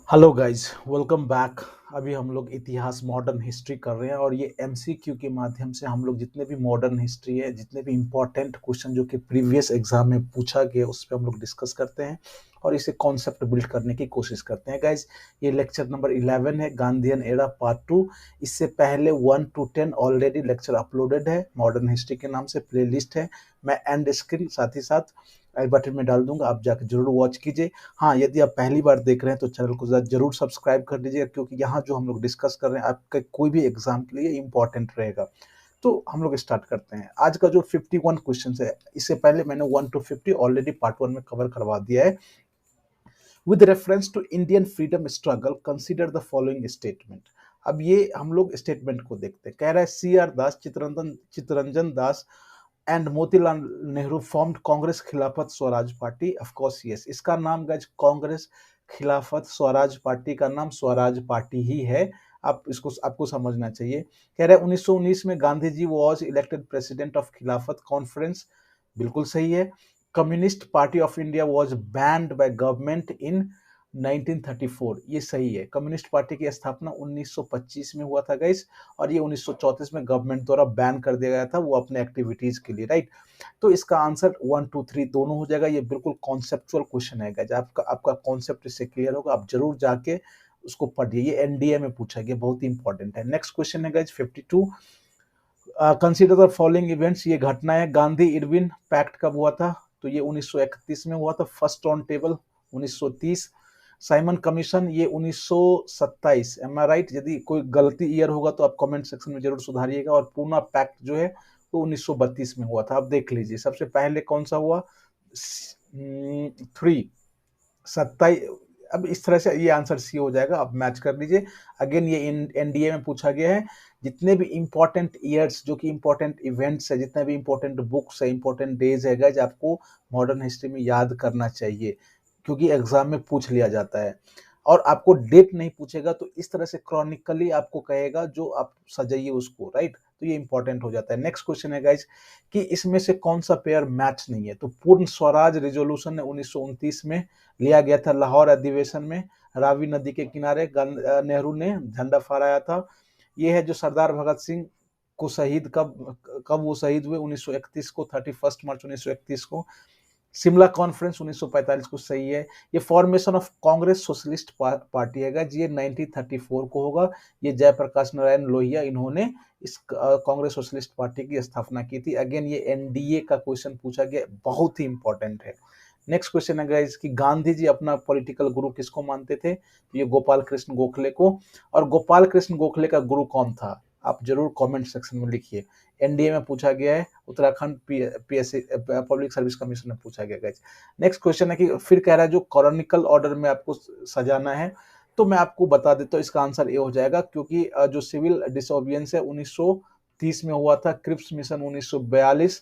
Hello guys, welcome back. अभी हम लोग इतिहास मॉडर्न हिस्ट्री कर रहे हैं और ये एमसीक्यू के माध्यम से हम लोग जितने भी मॉडर्न हिस्ट्री है, जितने भी इम्पोर्टेंट क्वेश्चन जो कि प्रीवियस एग्जाम में पूछा गया उस पर हम लोग डिस्कस करते हैं और इसे कॉन्सेप्ट बिल्ड करने की कोशिश करते हैं। गाइस, ये लेक्चर नंबर 11 है, गांधीयन एरा पार्ट 2। इससे पहले 1 to 10 ऑलरेडी लेक्चर अपलोडेड है, मॉडर्न हिस्ट्री के नाम से प्लेलिस्ट है। मैं एंड स्क्रीन साथ ही साथ आई बटन में डाल दूंगा, आप जाकर जरूर वॉच कीजिए। हाँ, यदि आप पहली बार देख रहे हैं तो चैनल को जरूर सब्सक्राइब कर लीजिए, क्योंकि यहाँ जो हम लोग डिस्कस कर रहे हैं आपके कोई भी एग्जाम के लिए इंपॉर्टेंट रहेगा। तो हम लोग स्टार्ट करते हैं। आज का जो 51 क्वेश्चन है, इससे पहले मैंने 1 to 50 ऑलरेडी पार्ट 1 में कवर करवा दिया है। With reference to Indian freedom struggle consider the following statement. अब ये हम लोग स्टेटमेंट को देखते हैं। कह रहा है C R Das, Chittaranjan Das and Motilal Nehru formed Congress Khilafat Swaraj Party. Of course yes, इसका नाम गाइस कांग्रेस खिलाफत स्वराज पार्टी का नाम स्वराज पार्टी ही है। आप इसको आपको समझना चाहिए। कह रहे हैं 1919 में Gandhi ji was elected president of खिलाफत कॉन्फ्रेंस। बिल्कुल सही है। Communist party of India was banned by government in 1934। ये सही है। कम्युनिस्ट पार्टी की स्थापना 1925 में हुआ था गाइस, और ये 1934 में गवर्नमेंट द्वारा बैन कर दिया गया था, वो अपने एक्टिविटीज के लिए, राइट। तो इसका आंसर 1 2 3 दोनों हो जाएगा। ये बिल्कुल कॉन्सेप्चुअल क्वेश्चन है गाइस। आपका आपका कॉन्सेप्ट इससे क्लियर होगा, आप जरूर जाके उसको पढ़िए। ये एनडीए में पूछा गया, बहुत ही इंपॉर्टेंट है। नेक्स्ट क्वेश्चन है guys 52। Consider the following events. ये घटना है। गांधी इरविन पैक्ट कब हुआ था? तो ये 1931 में हुआ था। First round table 1930। Simon commission ये 1927। एम आई राइट? यदि कोई गलती ईयर होगा तो आप कमेंट सेक्शन में जरूर सुधारिएगा। और पूना पैक्ट जो है वो 1932 में हुआ था। आप देख लीजिए सबसे पहले कौन सा हुआ। 27। अब इस तरह से ये आंसर सी हो जाएगा। अब मैच कर लीजिए। अगेन ये एनडीए में पूछा गया है। जितने भी इंपॉर्टेंट ईयर्स, जो कि इंपॉर्टेंट इवेंट्स है, जितने भी इंपॉर्टेंट बुक्स है, इंपॉर्टेंट डेज है गाइस, आपको मॉडर्न हिस्ट्री में याद करना चाहिए, क्योंकि एग्जाम में पूछ लिया जाता है। और आपको डेट नहीं पूछेगा तो इस तरह से क्रॉनिकली आपको कहेगा, जो आप सजाइए उसको, राइट। तो ये इंपॉर्टेंट हो जाता है। नेक्स्ट क्वेश्चन है गाइज कि इसमें से कौन सा पेयर मैच नहीं है? तो पूर्ण स्वराज रिजोल्यूशन ने 1929 में लिया गया था, लाहौर अधिवेशन में, रावी नदी के किनारे नेहरू ने झंडा फहराया था। ये है जो सरदार भगत सिंह को शहीद कब कब वो शहीद हुए? 1931 को, 31 मार्च 1931 को। शिमला कॉन्फ्रेंस 1945 को, सही है। ये formation of Congress socialist party है जी, ये 1934 को होगा। ये जयप्रकाश नारायण लोहिया, इन्होंने इस कांग्रेस सोशलिस्ट पार्टी की स्थापना की थी। अगेन ये एनडीए का क्वेश्चन पूछा गया, बहुत ही इंपॉर्टेंट है। नेक्स्ट क्वेश्चन है गाइस कि गांधी जी अपना पॉलिटिकल गुरु किसको मानते थे? तो ये गोपाल कृष्ण गोखले को। और गोपाल कृष्ण गोखले का गुरु कौन था? आप जरूर कमेंट सेक्शन में लिखिए। एनडीए में पूछा गया है, Uttarakhand PSC public service commission में पूछा गया गाइस। नेक्स्ट क्वेश्चन है कि फिर कह रहा है जो कॉलोनिकल ऑर्डर में आपको सजाना है, तो मैं आपको बता देता हूँ इसका आंसर ये हो जाएगा, क्योंकि जो सिविल डिसोबियंस है 1930 में हुआ था, क्रिप्स मिशन 1942,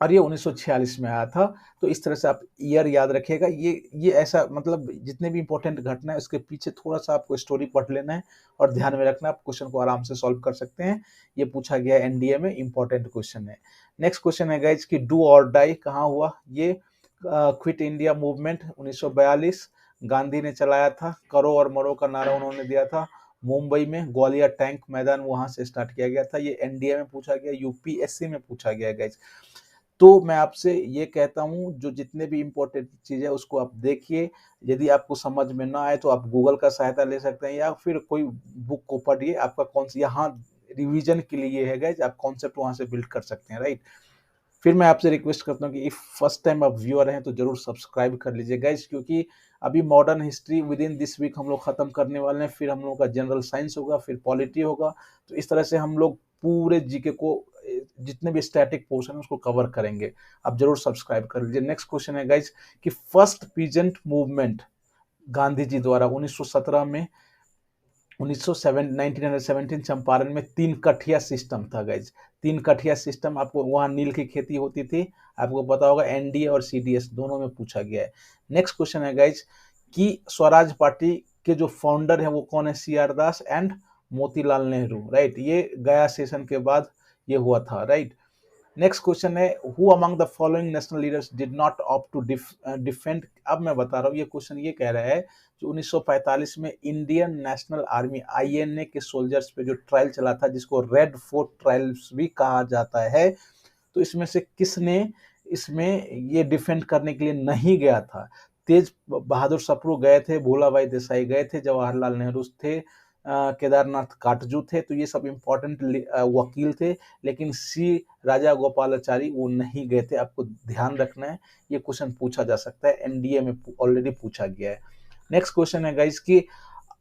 और ये 1946 में आया था। तो इस तरह से आप ईयर याद रखिएगा। ये ऐसा मतलब जितने भी इंपॉर्टेंट घटना है उसके पीछे थोड़ा सा आपको स्टोरी पढ़ लेना है और ध्यान में रखना, आप क्वेश्चन को आराम से सॉल्व कर सकते हैं। ये पूछा गया एनडीए में, इंपॉर्टेंट क्वेश्चन है। नेक्स्ट क्वेश्चन है गाइज कि डू और डाई कहाँ हुआ? ये क्विट इंडिया मूवमेंट 1942 गांधी ने चलाया था। करो और मरो का नारा उन्होंने दिया था मुंबई में, ग्वालियर टैंक मैदान वहां से स्टार्ट किया गया था। ये एनडीए में पूछा गया, यूपीएससी में पूछा गया गाइज। तो मैं आपसे ये कहता हूँ, जो जितने भी इंपॉर्टेंट चीज़ है उसको आप देखिए। यदि आपको समझ में ना आए तो आप गूगल का सहायता ले सकते हैं, या फिर कोई बुक को पढ़िए। आपका कौन सा यहाँ रिवीजन के लिए है गाइज, आप कॉन्सेप्ट वहाँ से बिल्ड कर सकते हैं, राइट। फिर मैं आपसे रिक्वेस्ट करता हूँ कि इफ फर्स्ट टाइम आप व्यूअर हैं तो जरूर सब्सक्राइब कर लीजिए गाइज, क्योंकि अभी modern history within this week हम लोग खत्म करने वाले हैं। फिर हम लोग का जनरल साइंस होगा, फिर पॉलिटी होगा। तो इस तरह से हम लोग पूरे जीके को, जितने भी स्टैटिक पोर्शन है उसको कवर करेंगे। आप जरूर सब्सक्राइब कर लीजिए। नेक्स्ट क्वेश्चन है गाइज कि first peasant movement Gandhi ji द्वारा 1917 में, 1917 चंपारण में 3 कठिया सिस्टम था गाइज। 3 कठिया सिस्टम, आपको वहाँ नील की खेती होती थी, आपको पता होगा। एनडीए और सीडीएस दोनों में पूछा गया है। नेक्स्ट क्वेश्चन है गाइज कि स्वराज पार्टी के जो फाउंडर है वो कौन है? C R Das and Motilal Nehru, right. ये गया सेशन के बाद ये हुआ था, राइट। नेक्स्ट क्वेश्चन है who among the following national leaders did not opt to defend. अब मैं बता रहा हूँ, ये क्वेश्चन ये कह रहा है जो 1945 में इंडियन नेशनल आर्मी आईएनए के सोल्जर्स पे जो ट्रायल चला था, जिसको रेड फोर्ट ट्रायल्स भी कहा जाता है, तो इसमें से किसने इसमें ये डिफेंड करने के लिए नहीं गया था। तेज बहादुर सप्रू गए थे, भोला भाई देसाई गए थे, जवाहरलाल नेहरू थे, केदारनाथ काटजू थे, तो ये सब इंपॉर्टेंट वकील थे। लेकिन सी राजा गोपालाचारी वो नहीं गए थे। आपको ध्यान रखना है, ये क्वेश्चन पूछा जा सकता है, एनडीए में ऑलरेडी पूछा गया है। नेक्स्ट क्वेश्चन है गाइस कि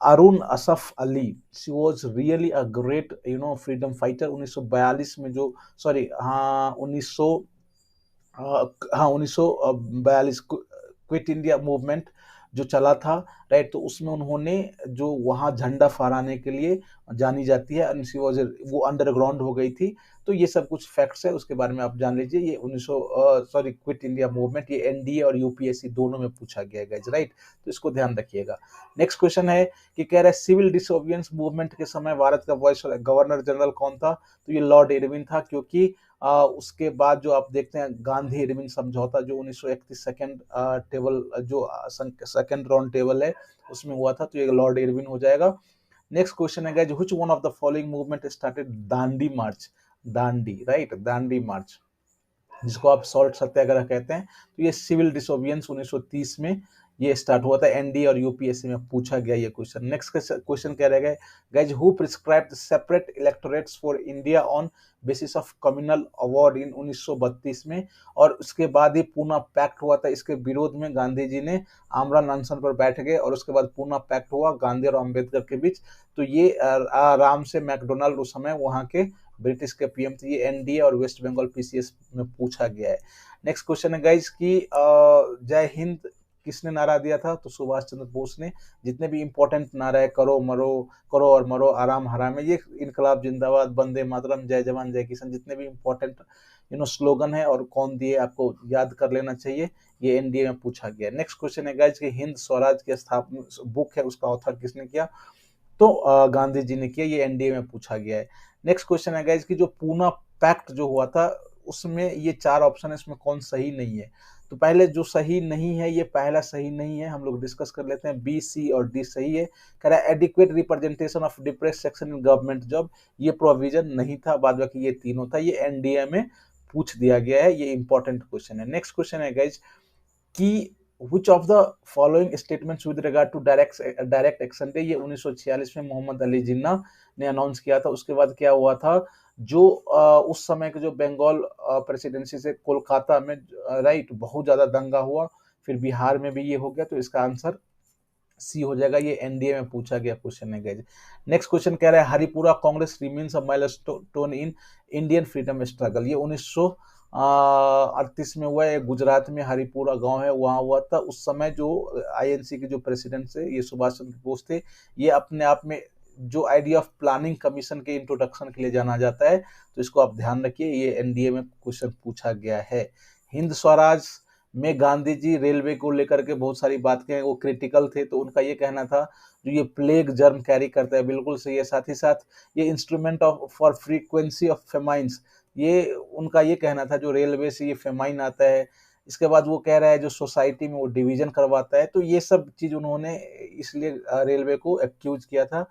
Arun Asaf Ali, she was really a great freedom fighter. 1942 में जो सॉरी हाँ 1942 क्विट इंडिया मूवमेंट जो चला था, राइट, तो उसमें उन्होंने जो वहाँ झंडा फहराने के लिए जानी जाती है, वो अंडरग्राउंड हो गई थी। तो ये सब कुछ फैक्ट्स है, उसके बारे में आप जान लीजिए। ये 1900 क्विट इंडिया मूवमेंट, ये एनडीए और यूपीएससी दोनों में पूछा गया है, राइट, तो इसको ध्यान रखिएगा। नेक्स्ट क्वेश्चन है कि कह रहा है सिविल डिसोबिडियंस मूवमेंट के समय भारत का वाइस गवर्नर जनरल कौन था। तो ये लॉर्ड इरविन था, क्योंकि उसके बाद जो आप देखते हैं गांधी इरविन समझौता जो 1931 सेकेंड टेबल जो सेकेंड राउंड टेबल है उसमें हुआ था, तो ये लॉर्ड इरविन हो जाएगा। नेक्स्ट क्वेश्चन है guys which one of the following movement started Dandi march. Dandi, right, Dandi march, जिसको आप सॉल्ट सत्याग्रह कहते हैं। तो ये सिविल डिसोबिडियंस 1930 में ये स्टार्ट हुआ था। एनडीए और यूपीएससी में पूछा गया ये क्वेश्चन। नेक्स्ट क्वेश्चन कह रहे गए guys who prescribed separate electorates for India on basis of communal award in 1932 में। और उसके बाद ही पूना पैक्ट हुआ था, इसके विरोध में गांधी जी ने आमरण अनशन पर बैठ गए और उसके बाद पूना पैक्ट हुआ गांधी और अम्बेडकर के बीच। तो ये आराम से मैकडोनाल्ड उस समय वहां के ब्रिटिश के पीएम थे। ये एनडीए और वेस्ट बंगाल पीसीएस में पूछा गया है। नेक्स्ट क्वेश्चन है गाइज कि जय हिंद किसने नारा दिया था। तो सुभाष चंद्र बोस ने। जितने भी इंपॉर्टेंट नारा है, करो मरो, करो और मरो, आराम हराम है, ये इनकलाब जिंदाबाद, वंदे मातरम, जय जवान जय किसान, जितने भी इंपॉर्टेंट स्लोगन है और कौन दिए आपको याद कर लेना चाहिए, ये एनडीए में पूछा गया। नेक्स्ट क्वेश्चन है गाइज कि हिंद स्वराज की स्थापना बुक है, उसका ऑथर किसने किया। तो गांधी जी ने किया, ये एनडीए में पूछा गया है। नेक्स्ट क्वेश्चन है गाइज कि जो पूना पैक्ट जो हुआ था उसमें ये 4 ऑप्शन है, इसमें कौन सही नहीं है। तो पहले जो सही नहीं है, ये पहला सही नहीं है, हम लोग डिस्कस कर लेते हैं। बी, सी और डी सही है। कह रहा है adequate representation of depress section in government job, ये प्रोविजन नहीं था, बाद बाकी ये तीनों था। ये एनडीए में पूछ दिया गया है, ये इंपॉर्टेंट क्वेश्चन है। नेक्स्ट क्वेश्चन है गाइज कि which of the following statements with regard to direct action day, ये 1946 में मोहम्मद अली जिन्ना ने अनाउंस किया था। उसके बाद क्या हुआ था, जो उस समय के जो बंगाल प्रेसिडेंसी से कोलकाता में, राइट, बहुत ज्यादा दंगा हुआ, फिर बिहार में भी ये हो गया, तो इसका आंसर सी हो जाएगा। ये एनडीए में पूछा गया क्वेश्चन है गाइस। नेक्स्ट क्वेश्चन कह रहा है Haripura Congress remains a milestone in Indian freedom struggle, ये 1938 में हुआ है। गुजरात में हरिपुरा गांव है, वहां हुआ था। उस समय जो आईएनसी के जो प्रेसिडेंट थे ये सुभाष चंद्र बोस थे। ये अपने आप में जो आइडिया ऑफ प्लानिंग कमीशन के इंट्रोडक्शन के लिए जाना जाता है, तो इसको आप ध्यान रखिए, ये एनडीए में क्वेश्चन पूछा गया है। हिंद स्वराज में गांधी जी रेलवे को लेकर के बहुत सारी बात कहें, वो क्रिटिकल थे, तो उनका ये कहना था जो ये प्लेग जर्म कैरी करता है, बिल्कुल सही है। साथ ही साथ ये instrument of for frequency of famines, ये उनका ये कहना था जो रेलवे से ये फेमाइन आता है। इसके बाद वो कह रहा है जो सोसाइटी में वो डिवीजन करवाता है, तो ये सब चीज उन्होंने इसलिए रेलवे को एक्यूज किया था।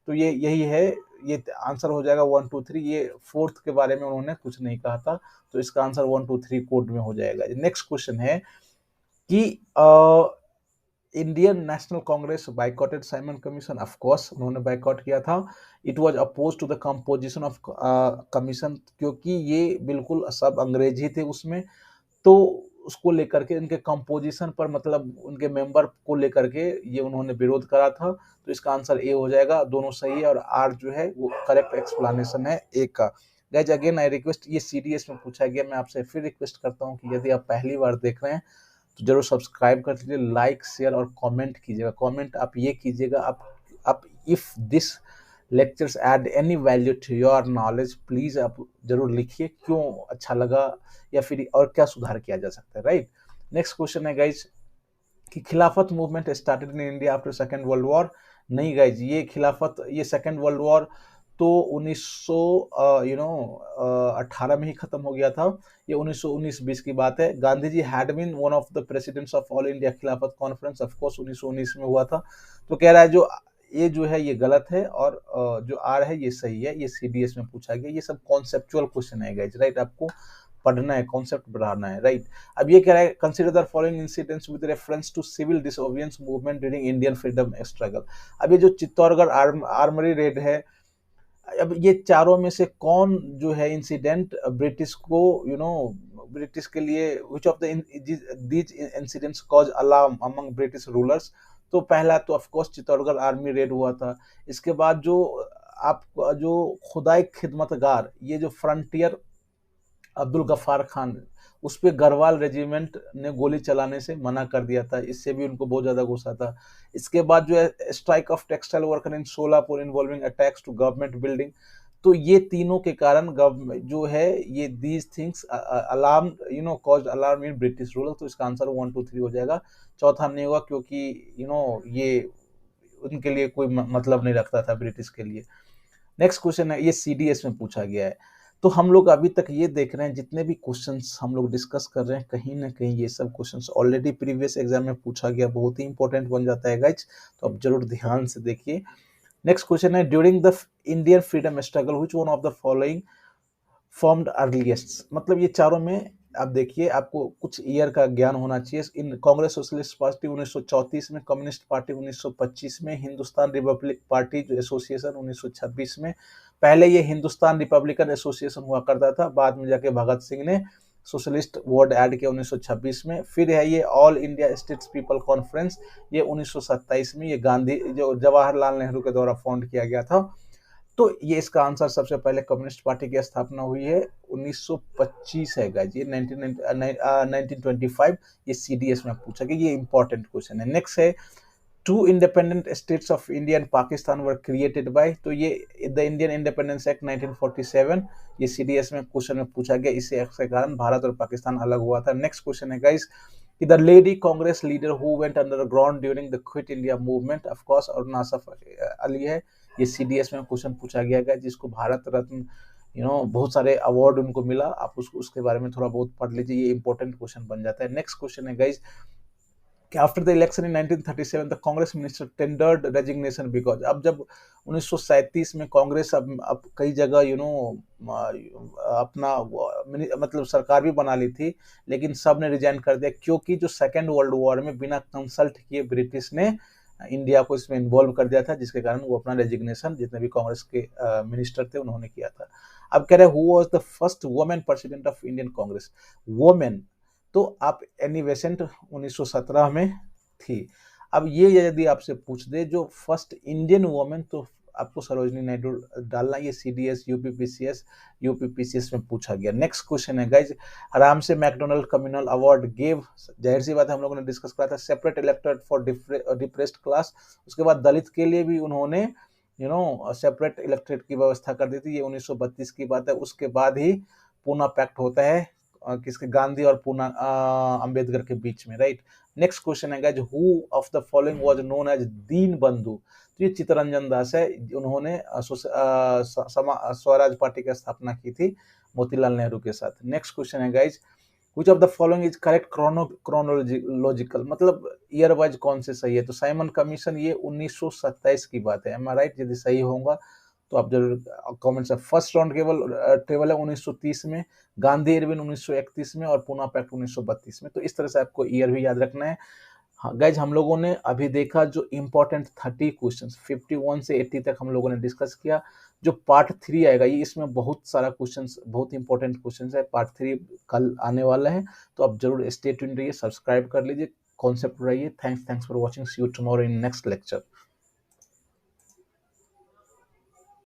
तो ये यही है, ये आंसर हो जाएगा 1 2 3। ये फोर्थ के बारे में उन्होंने कुछ नहीं कहा था, तो इसका आंसर 1 2 3 कोड में हो जाएगा। नेक्स्ट क्वेश्चन है कि Indian National Congress boycotted Simon commission, of course उन्होंने बाइकॉट किया था। It was oppose to the composition of commission, क्योंकि ये बिल्कुल सब अंग्रेज ही थे उसमें, तो उसको लेकर के इनके कंपोजिशन पर, मतलब उनके मेंबर को लेकर के ये उन्होंने विरोध करा था। तो इसका आंसर ए हो जाएगा, दोनों सही है और आर जो है वो करेक्ट एक्सप्लेनेशन है ए का। गाइज अगेन आई रिक्वेस्ट, ये सीडीएस में पूछा गया, मैं आपसे फिर रिक्वेस्ट करता हूँ कि यदि आप पहली बार देख रहे हैं तो जरूर सब्सक्राइब कर लीजिए, लाइक शेयर और कमेंट कीजिएगा। कमेंट आप ये कीजिएगा, आप if this lectures add any value to your knowledge, please आप जरूर लिखिए क्यों अच्छा लगा या फिर और क्या सुधार किया जा सकता है, राइट। नेक्स्ट क्वेश्चन है गाइज कि खिलाफत movement started in India after second world war. नहीं गाइज, ये खिलाफत, ये सेकेंड वर्ल्ड वॉर तो 18 में ही खत्म हो गया था। ये 1919-20 की बात है। Gandhi ji had been one of the presidents of all India Khilafat conference, of course 1919 में हुआ था। तो कह रहा है जो है ये गलत है, और जो आर है ये सही है। ये सीडीएस में पूछा गया। ये सब कॉन्सेप्चुअल क्वेश्चन है गाइस, राइट? आपको पढ़ना है, कॉन्सेप्ट बढ़ाना है, राइट? अब ये कह रहा है consider the following incidents with reference to civil disobedience movement during Indian freedom struggle. अब ये जो चित्तौड़गढ़ आर्मरी रेड है, अब ये चारों में से कौन जो है इंसिडेंट ब्रिटिश को ब्रिटिश के लिए, which of the these incidents cause alarm among British rulers? तो पहला तो of course Chittorgarh army red हुआ था। इसके बाद आप जो खुदाई खिदमतगार, ये जो फ्रंटियर अब्दुल गफ्फार खान, उस पे गढ़वाल रेजिमेंट ने गोली चलाने से मना कर दिया था। इससे भी उनको बहुत ज्यादा गुस्सा था। इसके बाद जो है strike of textile worker in Solapur involving attacks to government building. तो ये तीनों के कारण जो है ये these things alarm caused alarm in British ruler. तो इसका आंसर 1 2 3 हो जाएगा। चौथा नहीं होगा, क्योंकि ये उनके लिए कोई मतलब नहीं रखता था ब्रिटिश के लिए। नेक्स्ट क्वेश्चन है, ये सीडीएस में पूछा गया है। तो हम लोग अभी तक ये देख रहे हैं, जितने भी क्वेश्चंस हम लोग डिस्कस कर रहे हैं, कहीं ना कहीं ये सब क्वेश्चंस ऑलरेडी प्रीवियस एग्जाम में पूछा गया, बहुत ही इंपॉर्टेंट बन जाता है गाइज। तो आप जरूर ध्यान से देखिए। नेक्स्ट क्वेश्चन है, during the Indian freedom struggle which one of the following formed earliest? मतलब ये चारों में आप देखिए, आपको कुछ ईयर का ज्ञान होना चाहिए। इन कांग्रेस सोशलिस्ट पार्टी 1934 में, कम्युनिस्ट पार्टी 1925 में, हिंदुस्तान रिपब्लिक पार्टी जो एसोसिएशन 1926 में। पहले ये हिंदुस्तान रिपब्लिकन एसोसिएशन हुआ करता था, बाद में जाके भगत सिंह ने सोशलिस्ट वर्ड ऐड किया 1926 में। फिर है ये all India states people conference, ये 1927 में, ये गांधी जो जवाहरलाल नेहरू के द्वारा फाउंड किया गया था। तो ये इसका आंसर सबसे पहले कम्युनिस्ट पार्टी की स्थापना हुई है 1925 है गाइस, ये 1925। ये सीडीएस में पूछा गया, ये इंपॉर्टेंट क्वेश्चन है। नेक्स्ट है, two independent states of India and Pakistan were created by. तो ये द इंडियन इंडिपेंडेंस एक्ट 1947, ये सीडीएस में क्वेश्चन में पूछा गया। इसी एक्ट के कारण भारत और पाकिस्तान अलग हुआ था। नेक्स्ट क्वेश्चन है guys, the lady Congress leader who went underground during the quit India movement, of course Aruna Asaf Ali है। ये सीडीएस में क्वेश्चन पूछा गया है, जिसको भारत रत्न बहुत सारे अवार्ड उनको मिला। आप उसके बारे में थोड़ा बहुत पढ़ लीजिए, ये इंपॉर्टेंट क्वेश्चन बन जाता है। नेक्स्ट क्वेश्चन है guys, after the election in 1937 the Congress minister tendered resignation because. अब जब 1937 में कांग्रेस अब कई जगह अपना मतलब सरकार भी बना ली थी, लेकिन सब ने रिजाइन कर दिया, क्योंकि जो सेकेंड वर्ल्ड वॉर में बिना कंसल्ट किए ब्रिटिश ने इंडिया को इसमें इन्वॉल्व कर दिया था, जिसके कारण वो अपना रेजिग्नेशन, जितने भी कांग्रेस के मिनिस्टर थे उन्होंने किया था। अब कह रहे who was the first women president of Indian Congress? Women, तो आप एनी बेसेंट 1917 में थी। अब ये यदि आपसे पूछ दे जो फर्स्ट इंडियन वुमेन, तो आपको सरोजनी नायडू डालना। ये सीडीएस, यूपीपीसीएस, यूपीपीसीएस में पूछा गया। नेक्स्ट क्वेश्चन है गाइज, आराम से मैकडोनल्ड कम्युनल अवार्ड गिव, जाहिर सी बात है हम लोगों ने डिस्कस करा था, separate elected for depressed class. उसके बाद दलित के लिए भी उन्होंने सेपरेट इलेक्टेड की व्यवस्था कर दी थी। ये 1932 की बात है। उसके बाद ही पूना पैक्ट होता है किसके, गांधी और पूना अंबेडकर के बीच में, राइट। नेक्स्ट क्वेश्चन है guys, who of the following was known as Deen Bandhu? तो ये चित्तरंजन दास है, उन्होंने स्वराज पार्टी की स्थापना की थी मोतीलाल नेहरू के साथ। नेक्स्ट क्वेश्चन है guys, which of the following is correct chronological, मतलब ईयर वाइज कौन से सही है? तो साइमन कमीशन ये 1927 की बात है, एम आई राइट? यदि सही होगा तो आप जरूर कमेंट से। फर्स्ट राउंड टेबल है 1930 में, गांधी इरविन 1931 में, और पूना पैक्ट 1932 में। तो इस तरह से आपको ईयर भी याद रखना है। हाँ गाइज, हम लोगों ने अभी देखा जो इम्पोर्टेंट 30 क्वेश्चन 51 से 80 तक हम लोगों ने डिस्कस किया। जो पार्ट 3 आएगा, ये इसमें बहुत सारा क्वेश्चन, बहुत इंपॉर्टेंट क्वेश्चन है। पार्ट 3 कल आने वाला है, तो आप जरूर स्टे ट्यून्ड रहिए, सब्सक्राइब कर लीजिए, कॉन्सेप्ट रहिए। Thanks for watching, see you tomorrow in next lecture.